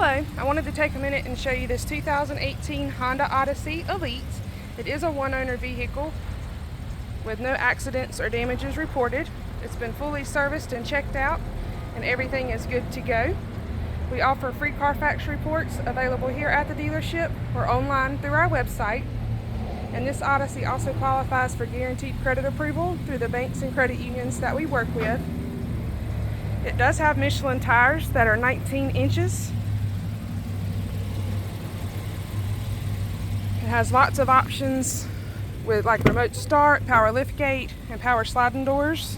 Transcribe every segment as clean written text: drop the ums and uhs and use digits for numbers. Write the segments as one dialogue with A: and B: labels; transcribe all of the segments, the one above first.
A: Hello, I wanted to take a minute and show you this 2018 Honda Odyssey Elite. It is a one-owner vehicle with no accidents or damages reported. It's been fully serviced and checked out, and everything is good to go. We offer free Carfax reports available here at the dealership or online through our website. And this Odyssey also qualifies for guaranteed credit approval through the banks and credit unions that we work with. It does have Michelin tires that are 19 inches. It has lots of options with like remote start, power liftgate, and power sliding doors.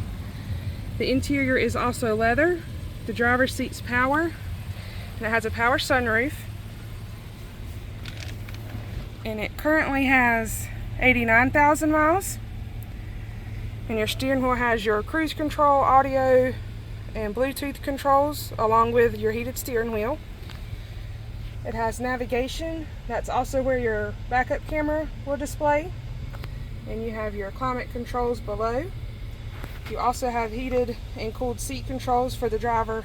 A: The interior is also leather. The driver's seat's power, and it has a power sunroof. And it currently has 89,000 miles. And your steering wheel has your cruise control, audio, and Bluetooth controls, along with your heated steering wheel. It has navigation. That's also where your backup camera will display. And you have your climate controls below. You also have heated and cooled seat controls for the driver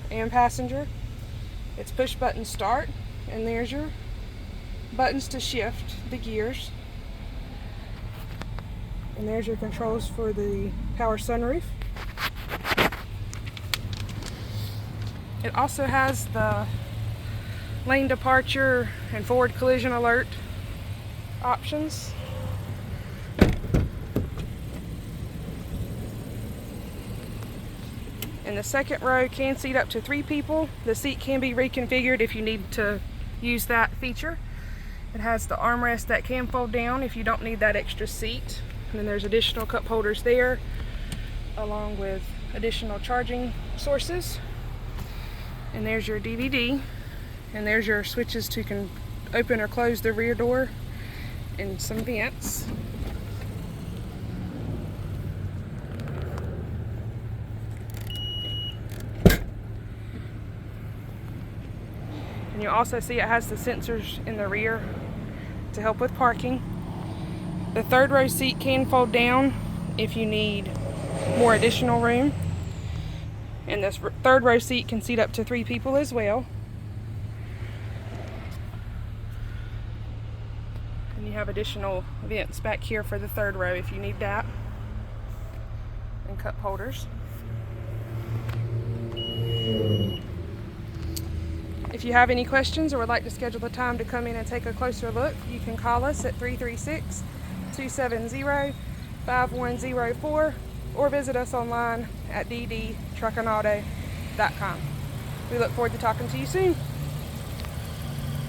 A: and passenger. It's push button start, and there's your buttons to shift the gears. And there's your controls for the power sunroof. It also has the lane departure and forward collision alert options. And the second row can seat up to 3 people. The seat can be reconfigured if you need to use that feature. It has the armrest that can fold down if you don't need that extra seat. And then there's additional cup holders there, along with additional charging sources. And there's your DVD. And there's your switches to open or close the rear door, and some vents. And you also see it has the sensors in the rear to help with parking. The third row seat can fold down if you need more additional room. And this third row seat can seat up to 3 people as well. And you have additional vents back here for the third row if you need that. And cup holders. If you have any questions or would like to schedule a time to come in and take a closer look, you can call us at 336-270-5104 or visit us online at ddtruckandauto.com. We look forward to talking to you soon.